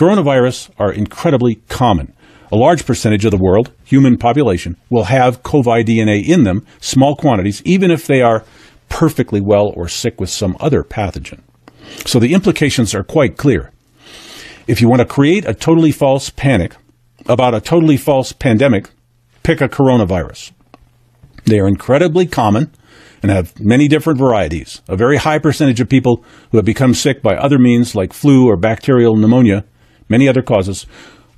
Coronavirus are incredibly common. A large percentage of the world, human population, will have COVID DNA in them, small quantities, even if they are perfectly well or sick with some other pathogen. So the implications are quite clear. If you want to create a totally false panic about a totally false pandemic, pick a coronavirus. They are incredibly common and have many different varieties. A very high percentage of people who have become sick by other means like flu or bacterial pneumonia, many other causes,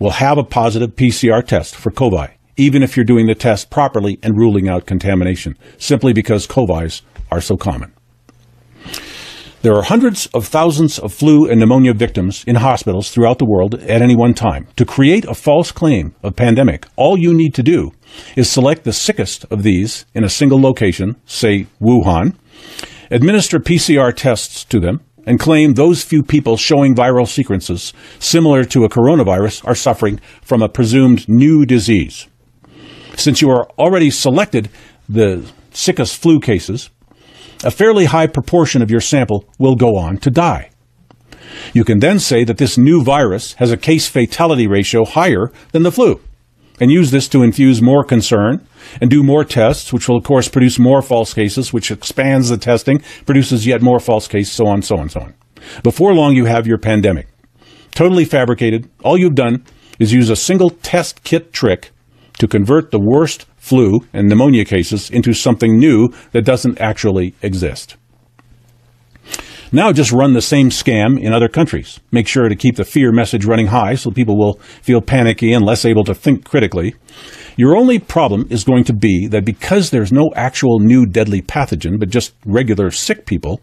will have a positive PCR test for COVID, even if you're doing the test properly and ruling out contamination, simply because COVIDs are so common. There are hundreds of thousands of flu and pneumonia victims in hospitals throughout the world at any one time. To create a false claim of pandemic, all you need to do is select the sickest of these in a single location, say Wuhan, administer PCR tests to them, and claim those few people showing viral sequences similar to a coronavirus are suffering from a presumed new disease. Since you are already selected the sickest flu cases, a fairly high proportion of your sample will go on to die. You can then say that this new virus has a case fatality ratio higher than the flu, and use this to infuse more concern and do more tests, which will, of course, produce more false cases, which expands the testing, produces yet more false cases, so on, so on, so on. Before long, you have your pandemic. Totally fabricated. All you've done is use a single test kit trick to convert the worst flu and pneumonia cases into something new that doesn't actually exist. Now just run the same scam in other countries. Make sure to keep the fear message running high so people will feel panicky and less able to think critically. Your only problem is going to be that because there's no actual new deadly pathogen, but just regular sick people,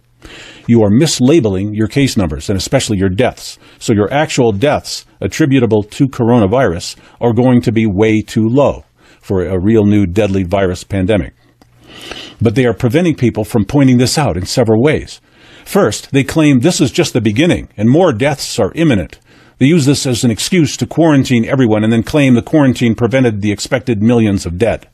you are mislabeling your case numbers and especially your deaths. So your actual deaths attributable to coronavirus are going to be way too low for a real new deadly virus pandemic. But they are preventing people from pointing this out in several ways. First, they claim this is just the beginning and more deaths are imminent. They use this as an excuse to quarantine everyone and then claim the quarantine prevented the expected millions of dead.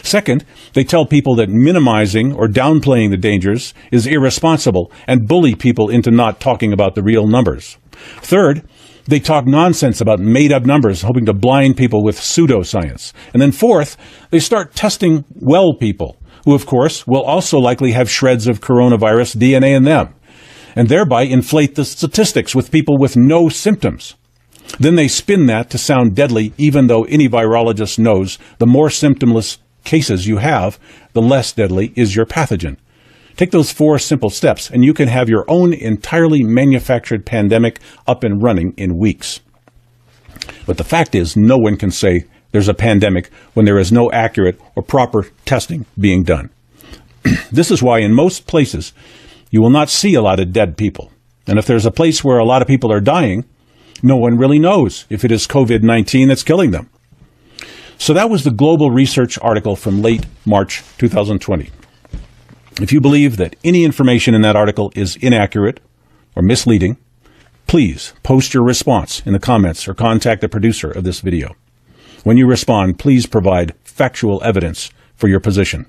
Second, they tell people that minimizing or downplaying the dangers is irresponsible and bully people into not talking about the real numbers. Third, they talk nonsense about made-up numbers, hoping to blind people with pseudoscience. And then fourth, they start testing well people, who, of course, will also likely have shreds of coronavirus DNA in them, and thereby inflate the statistics with people with no symptoms. Then they spin that to sound deadly, even though any virologist knows the more symptomless cases you have, the less deadly is your pathogen. Take those 4 simple steps, and you can have your own entirely manufactured pandemic up and running in weeks. But the fact is, no one can say there's a pandemic when there is no accurate or proper testing being done. This is why in most places you will not see a lot of dead people. And if there's a place where a lot of people are dying, no one really knows if it is COVID-19 that's killing them. So that was the Global Research article from late March 2020. If you believe that any information in that article is inaccurate or misleading, please post your response in the comments or contact the producer of this video. When you respond, please provide factual evidence for your position.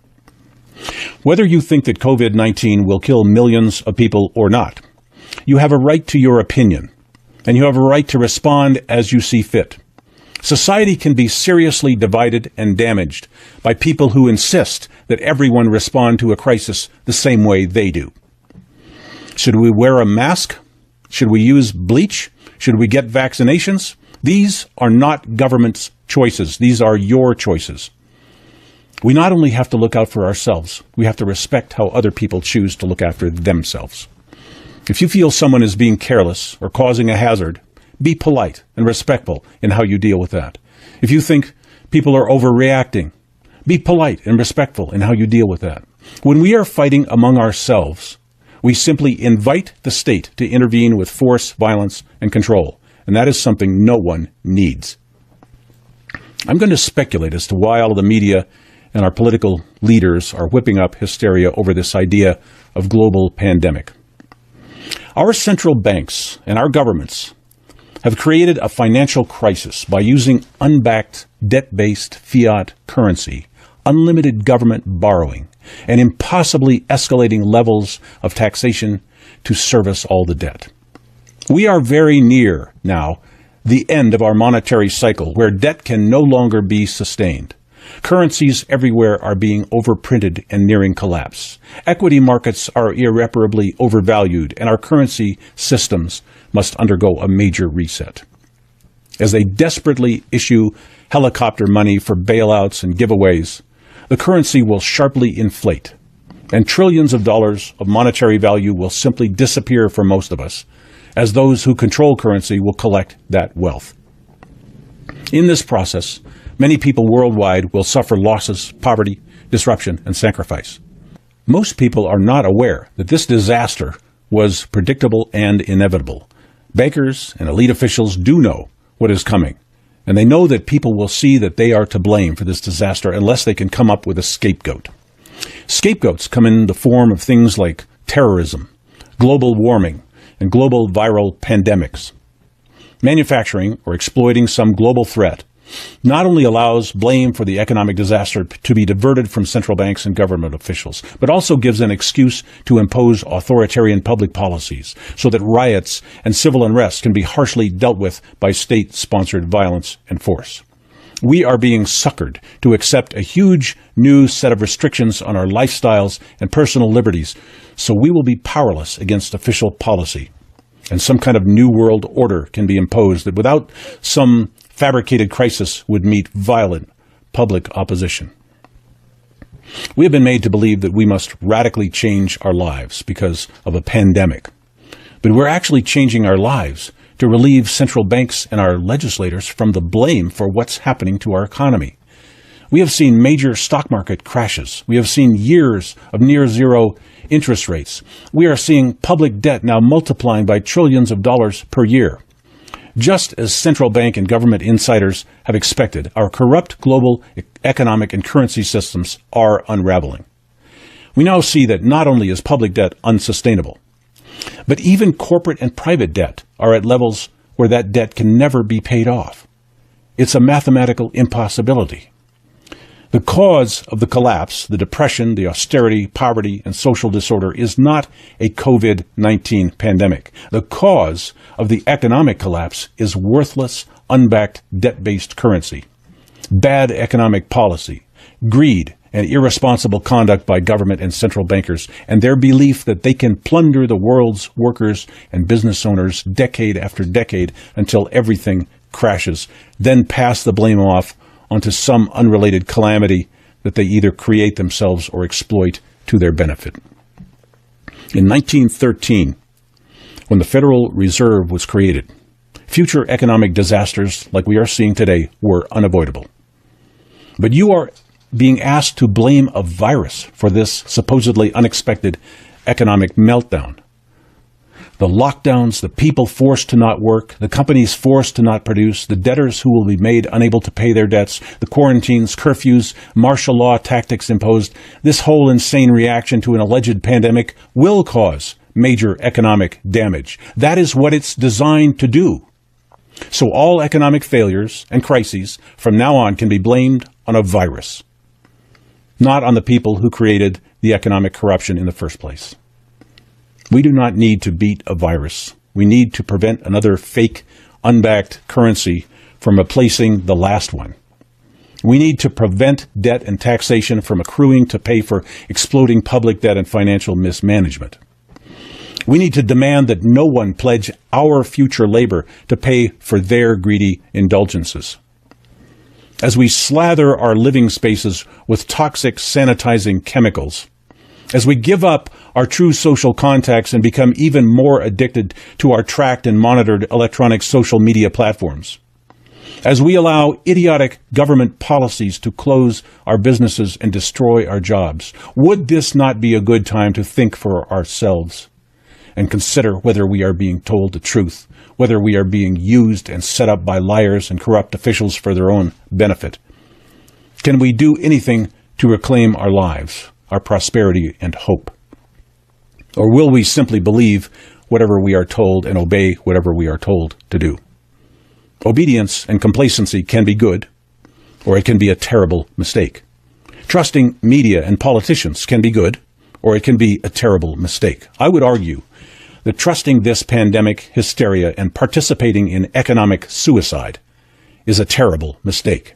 Whether you think that COVID-19 will kill millions of people or not, you have a right to your opinion, and you have a right to respond as you see fit. Society can be seriously divided and damaged by people who insist that everyone respond to a crisis the same way they do. Should we wear a mask? Should we use bleach? Should we get vaccinations? These are not government's choices. These are your choices. We not only have to look out for ourselves, we have to respect how other people choose to look after themselves. If you feel someone is being careless or causing a hazard, be polite and respectful in how you deal with that. If you think people are overreacting, be polite and respectful in how you deal with that. When we are fighting among ourselves, we simply invite the state to intervene with force, violence, and control. And that is something no one needs. I'm going to speculate as to why all of the media and our political leaders are whipping up hysteria over this idea of global pandemic. Our central banks and our governments have created a financial crisis by using unbacked, debt-based fiat currency, unlimited government borrowing, and impossibly escalating levels of taxation to service all the debt. We are very near now the end of our monetary cycle, where debt can no longer be sustained. Currencies everywhere are being overprinted and nearing collapse. Equity markets are irreparably overvalued, and our currency systems must undergo a major reset. As they desperately issue helicopter money for bailouts and giveaways, the currency will sharply inflate, and trillions of dollars of monetary value will simply disappear for most of us, as those who control currency will collect that wealth. In this process, many people worldwide will suffer losses, poverty, disruption, and sacrifice. Most people are not aware that this disaster was predictable and inevitable. Bankers and elite officials do know what is coming, and they know that people will see that they are to blame for this disaster unless they can come up with a scapegoat. Scapegoats come in the form of things like terrorism, global warming, and global viral pandemics. Manufacturing or exploiting some global threat not only allows blame for the economic disaster to be diverted from central banks and government officials, but also gives an excuse to impose authoritarian public policies so that riots and civil unrest can be harshly dealt with by state-sponsored violence and force. We are being suckered to accept a huge new set of restrictions on our lifestyles and personal liberties, so we will be powerless against official policy. And some kind of new world order can be imposed that without some fabricated crisis would meet violent public opposition. We have been made to believe that we must radically change our lives because of a pandemic. But we're actually changing our lives to relieve central banks and our legislators from the blame for what's happening to our economy. We have seen major stock market crashes. We have seen years of near-zero interest rates. We are seeing public debt now multiplying by trillions of dollars per year. Just as central bank and government insiders have expected, our corrupt global economic and currency systems are unraveling. We now see that not only is public debt unsustainable, but even corporate and private debt are at levels where that debt can never be paid off. It's a mathematical impossibility. The cause of the collapse, the depression, the austerity, poverty, and social disorder is not a COVID-19 pandemic. The cause of the economic collapse is worthless, unbacked, debt-based currency, bad economic policy, greed, and irresponsible conduct by government and central bankers, and their belief that they can plunder the world's workers and business owners decade after decade until everything crashes, then pass the blame off onto some unrelated calamity that they either create themselves or exploit to their benefit. In 1913, when the Federal Reserve was created, future economic disasters like we are seeing today were unavoidable. But you are being asked to blame a virus for this supposedly unexpected economic meltdown. The lockdowns, the people forced to not work, the companies forced to not produce, the debtors who will be made unable to pay their debts, the quarantines, curfews, martial law tactics imposed, this whole insane reaction to an alleged pandemic will cause major economic damage. That is what it's designed to do. So all economic failures and crises from now on can be blamed on a virus, not on the people who created the economic corruption in the first place. We do not need to beat a virus. We need to prevent another fake, unbacked currency from replacing the last one. We need to prevent debt and taxation from accruing to pay for exploding public debt and financial mismanagement. We need to demand that no one pledge our future labor to pay for their greedy indulgences. As we slather our living spaces with toxic sanitizing chemicals, as we give up our true social contacts and become even more addicted to our tracked and monitored electronic social media platforms, as we allow idiotic government policies to close our businesses and destroy our jobs, would this not be a good time to think for ourselves and consider whether we are being told the truth, whether we are being used and set up by liars and corrupt officials for their own benefit? Can we do anything to reclaim our lives, our prosperity and hope? Or will we simply believe whatever we are told and obey whatever we are told to do? Obedience and complacency can be good, or it can be a terrible mistake. Trusting media and politicians can be good, or it can be a terrible mistake. I would argue that trusting this pandemic hysteria and participating in economic suicide is a terrible mistake.